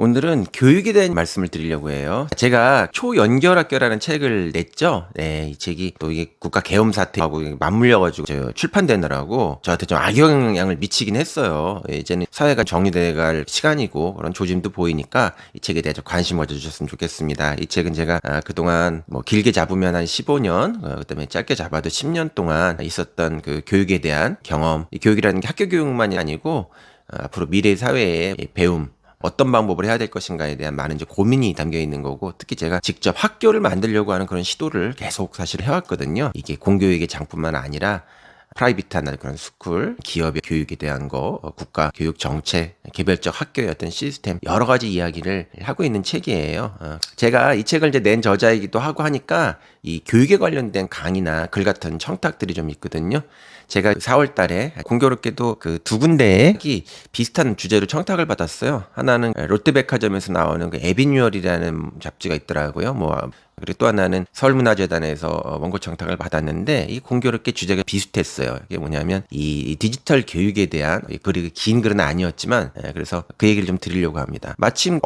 오늘은 교육에 대한 말씀을 드리려고 해요. 제가 초연결학교라는 책을 냈죠. 네, 이 책이 또 이게 국가 계엄 사태하고 맞물려가지고 출판되느라고 저한테 좀 악영향을 미치긴 했어요. 이제는 사회가 정리돼갈 시간이고 그런 조짐도 보이니까 이 책에 대해 좀 관심 가져주셨으면 좋겠습니다. 이 책은 제가 그동안 뭐 길게 잡으면 한 15년, 그다음에 짧게 잡아도 10년 동안 있었던 그 교육에 대한 경험. 이 교육이라는 게 학교 교육만이 아니고 앞으로 미래 사회의 배움, 어떤 방법을 해야 될 것인가에 대한 많은 이제 고민이 담겨 있는 거고, 특히 제가 직접 학교를 만들려고 하는 그런 시도를 계속 사실 해왔거든요. 이게 공교육의 장뿐만 아니라 프라이빗한 그런 스쿨, 기업의 교육에 대한 거, 국가 교육 정책, 개별적 학교의 어떤 시스템, 여러 가지 이야기를 하고 있는 책이에요. 제가 이 책을 이제 낸 저자이기도 하고 하니까 이 교육에 관련된 강의나 글 같은 청탁들이 좀 있거든요. 제가 4월 달에 공교롭게도 그 두 군데에 비슷한 주제로 청탁을 받았어요. 하나는 롯데백화점에서 나오는 그 에비뉴얼이라는 잡지가 있더라고요. 그리고 또 하나는 서울문화재단에서 원고 청탁을 받았는데, 이 공교롭게 주제가 비슷했어요. 이게 뭐냐면 이 디지털 교육에 대한, 그리 긴 글은 아니었지만 그래서 그 얘기를 좀 드리려고 합니다. 마침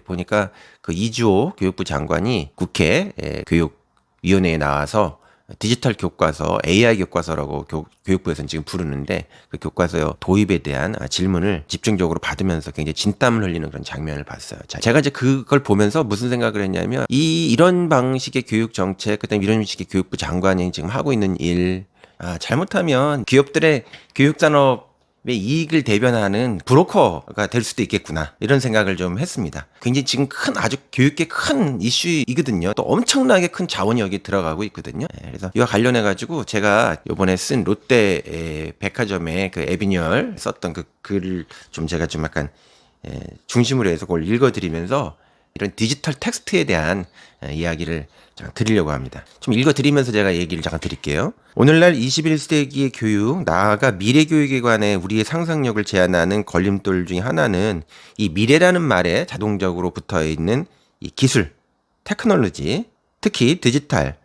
보니까 그 이주호 교육부 장관이 국회 교육위원회에 나와서 디지털 교과서, AI 교과서라고 교육부에서는 지금 부르는데, 그 교과서 도입에 대한 질문을 집중적으로 받으면서 굉장히 진땀을 흘리는 그런 장면을 봤어요. 자, 제가 이제 그걸 보면서 무슨 생각을 했냐면, 이런 방식의 교육 정책, 그다음에 이런 식의 교육부 장관이 지금 하고 있는 일, 잘못하면 기업들의 교육산업 이익을 대변하는 브로커가 될 수도 있겠구나, 이런 생각을 좀 했습니다. 굉장히 지금 아주 교육계 큰 이슈이거든요. 또 엄청나게 큰 자원이 여기 들어가고 있거든요. 그래서 이와 관련해 가지고 제가 이번에 쓴 롯데 백화점의 그 에비뉴얼 썼던 그 글을 좀 제가 좀 약간 중심으로 해서 그걸 읽어드리면서 이런 디지털 텍스트에 대한 이야기를 드리려고 합니다. 좀 읽어드리면서 제가 얘기를 잠깐 드릴게요. 오늘날 21세기의 교육, 나아가 미래 교육에 관해 우리의 상상력을 제한하는 걸림돌 중에 하나는 이 미래라는 말에 자동적으로 붙어있는 이 기술, 테크놀로지, 특히 디지털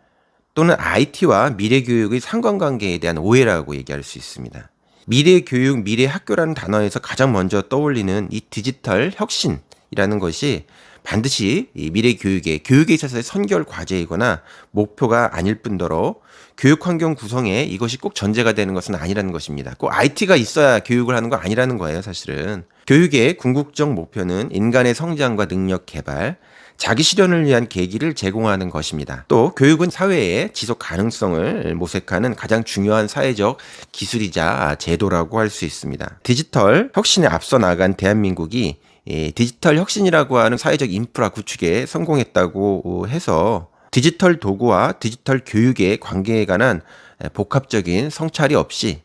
또는 IT와 미래 교육의 상관관계에 대한 오해라고 얘기할 수 있습니다. 미래 교육, 미래 학교라는 단어에서 가장 먼저 떠올리는 이 디지털 혁신이라는 것이 반드시 이 미래 교육에 있어서의 선결 과제이거나 목표가 아닐 뿐더러 교육 환경 구성에 이것이 꼭 전제가 되는 것은 아니라는 것입니다. 꼭 IT가 있어야 교육을 하는 거 아니라는 거예요, 사실은. 교육의 궁극적 목표는 인간의 성장과 능력 개발, 자기 실현을 위한 계기를 제공하는 것입니다. 또 교육은 사회의 지속 가능성을 모색하는 가장 중요한 사회적 기술이자 제도라고 할 수 있습니다. 디지털 혁신에 앞서 나간 대한민국이 디지털 혁신이라고 하는 사회적 인프라 구축에 성공했다고 해서 디지털 도구와 디지털 교육의 관계에 관한 복합적인 성찰이 없이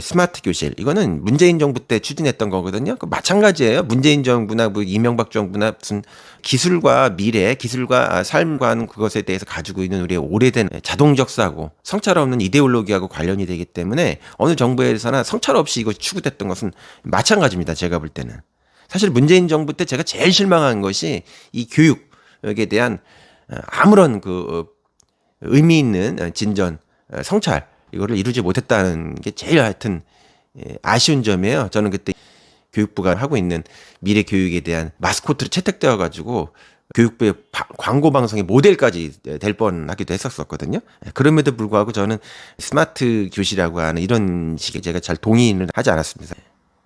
스마트 교실, 이거는 문재인 정부 때 추진했던 거거든요. 마찬가지예요. 문재인 정부나 이명박 정부나 무슨 기술과 미래, 기술과 삶과 하는 그것에 대해서 가지고 있는 우리의 오래된 자동적 사고, 성찰 없는 이데올로기하고 관련이 되기 때문에 어느 정부에서나 성찰 없이 이것이 추구됐던 것은 마찬가지입니다. 제가 볼 때는. 사실 문재인 정부 때 제가 제일 실망한 것이 이 교육에 대한 아무런 의미 있는 진전, 성찰, 이거를 이루지 못했다는 게 제일 하여튼 아쉬운 점이에요. 저는 그때 교육부가 하고 있는 미래 교육에 대한 마스코트로 채택되어 가지고 교육부의 광고 방송의 모델까지 될 뻔하기도 했었거든요. 그럼에도 불구하고 저는 스마트 교실이라고 하는 이런 식의 제가 잘 동의는 하지 않았습니다.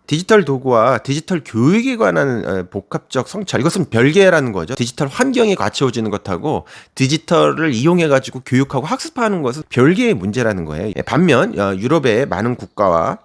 디지털 도구와 디지털 교육에 관한 복합적 성찰, 이것은 별개라는 거죠. 디지털 환경에 갖춰지는 것하고 디지털을 이용해가지고 교육하고 학습하는 것은 별개의 문제라는 거예요. 반면 유럽의 많은 국가와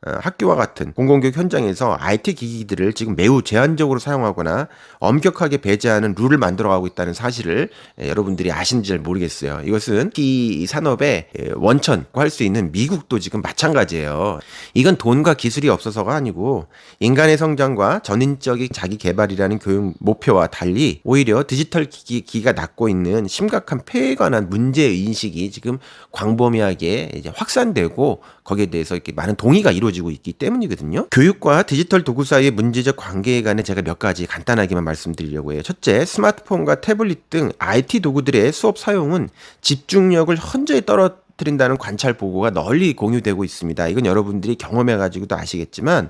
학교와 같은 공공교육 현장에서 IT 기기들을 지금 매우 제한적으로 사용하거나 엄격하게 배제하는 룰을 만들어가고 있다는 사실을 여러분들이 아시는지 잘 모르겠어요. 이것은 이 산업의 원천이라고 할 수 있는 미국도 지금 마찬가지예요. 이건 돈과 기술이 없어서가 아니고 인간의 성장과 전인적인 자기 개발이라는 교육 목표와 달리 오히려 디지털 기기가 낳고 있는 심각한 폐해에 관한 문제인식이 지금 광범위하게 이제 확산되고 거기에 대해서 이렇게 많은 동의가 이루어지고 있기 때문이거든요. 교육과 디지털 도구 사이의 문제적 관계에 관해 제가 몇 가지 간단하게만 말씀드리려고 해요. 첫째, 스마트폰과 태블릿 등 IT 도구들의 수업 사용은 집중력을 현저히 떨어뜨린다는 관찰 보고가 널리 공유되고 있습니다. 이건 여러분들이 경험해가지고도 아시겠지만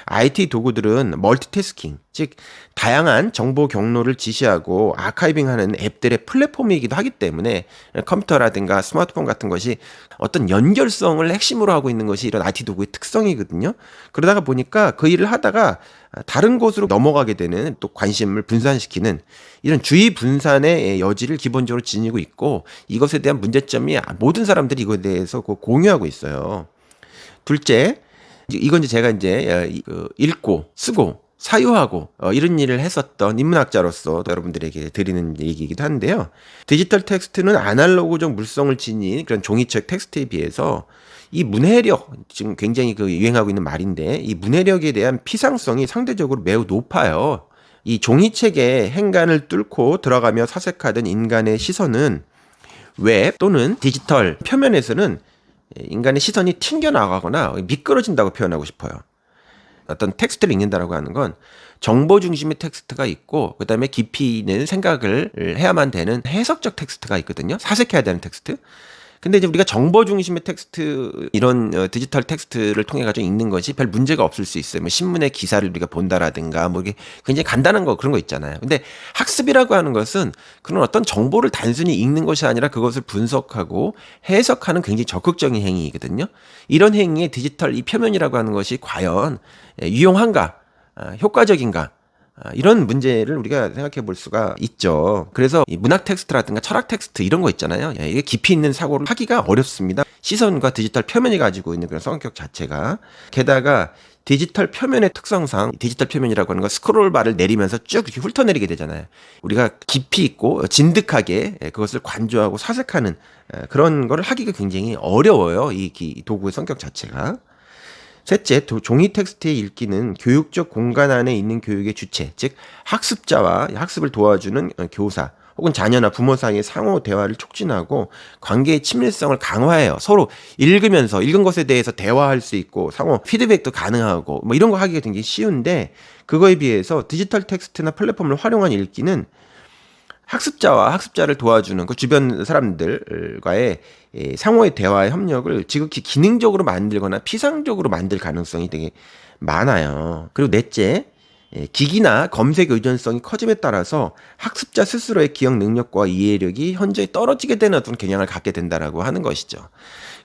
IT 도구들은 멀티태스킹, 즉 다양한 정보 경로를 지시하고 아카이빙하는 앱들의 플랫폼이기도 하기 때문에 컴퓨터라든가 스마트폰 같은 것이 어떤 연결성을 핵심으로 하고 있는 것이 이런 IT 도구의 특성이거든요. 그러다가 보니까 그 일을 하다가 다른 곳으로 넘어가게 되는, 또 관심을 분산시키는 이런 주의 분산의 여지를 기본적으로 지니고 있고, 이것에 대한 문제점이 모든 사람들이 이거에 대해서 공유하고 있어요. 둘째, 이건 이제 제가 이제 읽고 쓰고 사유하고 이런 일을 했었던 인문학자로서 여러분들에게 드리는 얘기이기도 한데요. 디지털 텍스트는 아날로그적 물성을 지닌 그런 종이책 텍스트에 비해서 이 문해력, 지금 굉장히 유행하고 있는 말인데, 이 문해력에 대한 피상성이 상대적으로 매우 높아요. 이 종이책의 행간을 뚫고 들어가며 사색하던 인간의 시선은 웹 또는 디지털 표면에서는 인간의 시선이 튕겨나가거나 미끄러진다고 표현하고 싶어요. 어떤 텍스트를 읽는다라고 하는 건 정보 중심의 텍스트가 있고, 그 다음에 깊이 있는 생각을 해야만 되는 해석적 텍스트가 있거든요. 사색해야 되는 텍스트. 근데 이제 우리가 정보 중심의 텍스트, 이런 디지털 텍스트를 통해 가지고 읽는 것이 별 문제가 없을 수 있어요. 뭐 신문의 기사를 우리가 본다라든가 뭐 이게 굉장히 간단한 거, 그런 거 있잖아요. 근데 학습이라고 하는 것은 그런 어떤 정보를 단순히 읽는 것이 아니라 그것을 분석하고 해석하는 굉장히 적극적인 행위이거든요. 이런 행위에 디지털 이 표면이라고 하는 것이 과연 유용한가, 효과적인가, 이런 문제를 우리가 생각해 볼 수가 있죠. 그래서 이 문학 텍스트라든가 철학 텍스트 이런 거 있잖아요. 이게 깊이 있는 사고를 하기가 어렵습니다. 시선과 디지털 표면이 가지고 있는 그런 성격 자체가. 게다가 디지털 표면의 특성상, 디지털 표면이라고 하는 건 스크롤 바를 내리면서 쭉 이렇게 훑어내리게 되잖아요. 우리가 깊이 있고 진득하게 그것을 관조하고 사색하는 그런 거를 하기가 굉장히 어려워요. 이 도구의 성격 자체가. 셋째, 종이 텍스트의 읽기는 교육적 공간 안에 있는 교육의 주체, 즉 학습자와 학습을 도와주는 교사 혹은 자녀나 부모 사이의 상호 대화를 촉진하고 관계의 친밀성을 강화해요. 서로 읽으면서 읽은 것에 대해서 대화할 수 있고 상호 피드백도 가능하고 뭐 이런 거 하기가 굉장히 쉬운데, 그거에 비해서 디지털 텍스트나 플랫폼을 활용한 읽기는 학습자와 학습자를 도와주는 그 주변 사람들과의 상호의 대화의 협력을 지극히 기능적으로 만들거나 피상적으로 만들 가능성이 되게 많아요. 그리고 넷째, 기기나 검색 의존성이 커짐에 따라서 학습자 스스로의 기억 능력과 이해력이 현저히 떨어지게 되는 어떤 경향을 갖게 된다라고 하는 것이죠.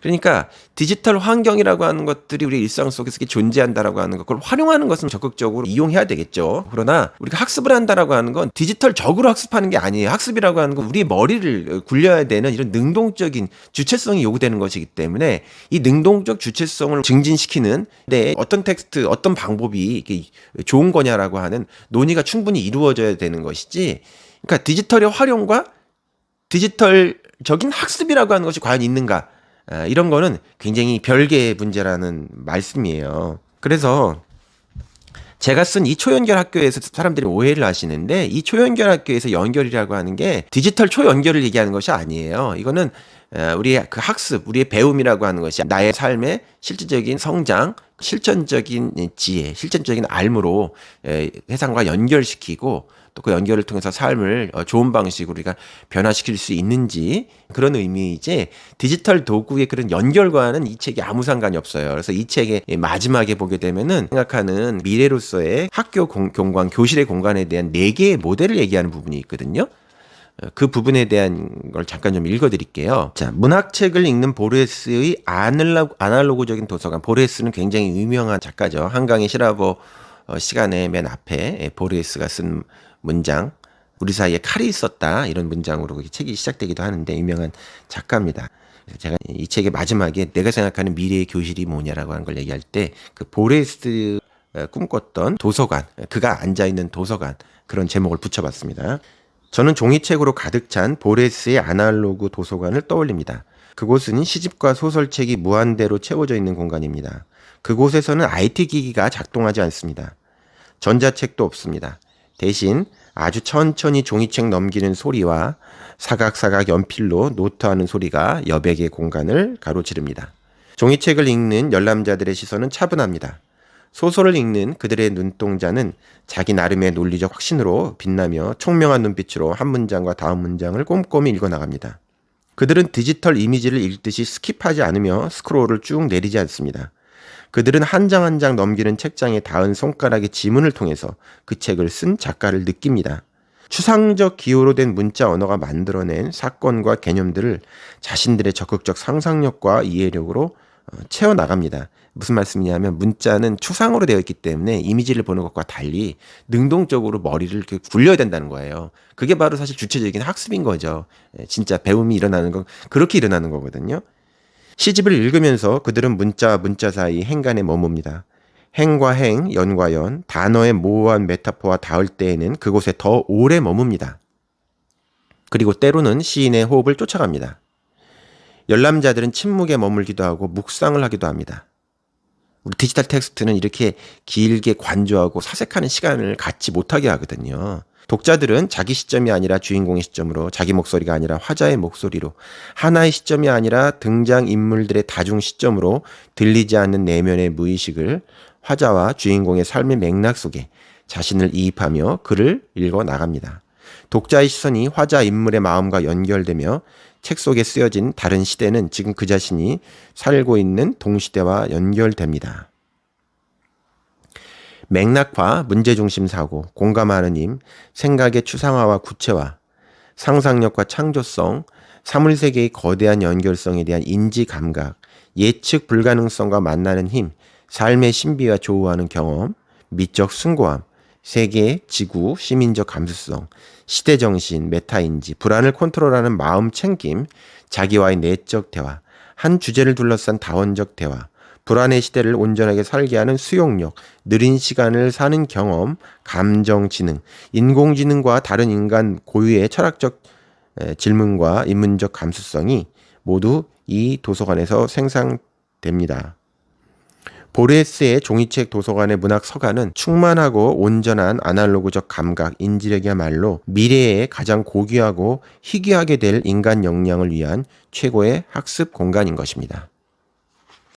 그러니까 디지털 환경이라고 하는 것들이 우리 일상 속에서 존재한다라고 하는 것, 그걸 활용하는 것은 적극적으로 이용해야 되겠죠. 그러나 우리가 학습을 한다라고 하는 건 디지털적으로 학습하는 게 아니에요. 학습이라고 하는 건 우리의 머리를 굴려야 되는 이런 능동적인 주체성이 요구되는 것이기 때문에 이 능동적 주체성을 증진시키는 데 어떤 텍스트, 어떤 방법이 좋은 거냐라고 하는 논의가 충분히 이루어져야 되는 것이지, 그러니까 디지털의 활용과 디지털적인 학습이라고 하는 것이 과연 있는가, 이런 거는 굉장히 별개의 문제라는 말씀이에요. 그래서 제가 쓴 이 초연결 학교에서 사람들이 오해를 하시는데, 이 초연결 학교에서 연결이라고 하는 게 디지털 초연결을 얘기하는 것이 아니에요. 이거는 우리의 그 학습, 우리의 배움이라고 하는 것이 나의 삶의 실질적인 성장, 실천적인 지혜, 실천적인 알무로 세상과 연결시키고, 또 그 연결을 통해서 삶을 좋은 방식으로 우리가 변화시킬 수 있는지, 그런 의미이지 디지털 도구의 그런 연결과는 이 책이 아무 상관이 없어요. 그래서 이 책의 마지막에 보게 되면은 생각하는 미래로서의 학교 공간, 교실의 공간에 대한 4개의 모델을 얘기하는 부분이 있거든요. 그 부분에 대한 걸 잠깐 좀 읽어드릴게요. 자, 문학책을 읽는 보르헤스의 아날로그적인 도서관. 보르헤스는 굉장히 유명한 작가죠. 한강의 시라버 시간의 맨 앞에 보르헤스가 쓴 문장, 우리 사이에 칼이 있었다, 이런 문장으로 책이 시작되기도 하는데 유명한 작가입니다. 제가 이 책의 마지막에 내가 생각하는 미래의 교실이 뭐냐라고 하는 걸 얘기할 때 그 보르헤스 꿈꿨던 도서관, 그가 앉아있는 도서관, 그런 제목을 붙여봤습니다. 저는 종이책으로 가득 찬 보르헤스의 아날로그 도서관을 떠올립니다. 그곳은 시집과 소설책이 무한대로 채워져 있는 공간입니다. 그곳에서는 IT 기기가 작동하지 않습니다. 전자책도 없습니다. 대신 아주 천천히 종이책 넘기는 소리와 사각사각 연필로 노트하는 소리가 여백의 공간을 가로지릅니다. 종이책을 읽는 열람자들의 시선은 차분합니다. 소설을 읽는 그들의 눈동자는 자기 나름의 논리적 확신으로 빛나며 총명한 눈빛으로 한 문장과 다음 문장을 꼼꼼히 읽어나갑니다. 그들은 디지털 이미지를 읽듯이 스킵하지 않으며 스크롤을 쭉 내리지 않습니다. 그들은 한 장 한 장 넘기는 책장에 닿은 손가락의 지문을 통해서 그 책을 쓴 작가를 느낍니다. 추상적 기호로 된 문자 언어가 만들어낸 사건과 개념들을 자신들의 적극적 상상력과 이해력으로 채워나갑니다. 무슨 말씀이냐면 문자는 추상으로 되어 있기 때문에 이미지를 보는 것과 달리 능동적으로 머리를 이렇게 굴려야 된다는 거예요. 그게 바로 사실 주체적인 학습인 거죠. 진짜 배움이 일어나는 건 그렇게 일어나는 거거든요. 시집을 읽으면서 그들은 문자와 문자 사이 행간에 머뭅니다. 행과 행, 연과 연, 단어의 모호한 메타포와 닿을 때에는 그곳에 더 오래 머뭅니다. 그리고 때로는 시인의 호흡을 쫓아갑니다. 열람자들은 침묵에 머물기도 하고 묵상을 하기도 합니다. 우리 디지털 텍스트는 이렇게 길게 관조하고 사색하는 시간을 갖지 못하게 하거든요. 독자들은 자기 시점이 아니라 주인공의 시점으로, 자기 목소리가 아니라 화자의 목소리로, 하나의 시점이 아니라 등장인물들의 다중 시점으로 들리지 않는 내면의 무의식을 화자와 주인공의 삶의 맥락 속에 자신을 이입하며 글을 읽어 나갑니다. 독자의 시선이 화자 인물의 마음과 연결되며 책 속에 쓰여진 다른 시대는 지금 그 자신이 살고 있는 동시대와 연결됩니다. 맥락화, 문제중심 사고, 공감하는 힘, 생각의 추상화와 구체화, 상상력과 창조성, 사물세계의 거대한 연결성에 대한 인지 감각, 예측 불가능성과 만나는 힘, 삶의 신비와 조우하는 경험, 미적 숭고함, 세계, 지구, 시민적 감수성, 시대정신, 메타인지, 불안을 컨트롤하는 마음 챙김, 자기와의 내적 대화, 한 주제를 둘러싼 다원적 대화, 불안의 시대를 온전하게 살게 하는 수용력, 느린 시간을 사는 경험, 감정지능, 인공지능과 다른 인간 고유의 철학적 질문과 인문적 감수성이 모두 이 도서관에서 생산됩니다. 보레스의 종이책 도서관의 문학 서간은 충만하고 온전한 아날로그적 감각, 인지력이야말로 미래에 가장 고귀하고 희귀하게 될 인간 역량을 위한 최고의 학습 공간인 것입니다.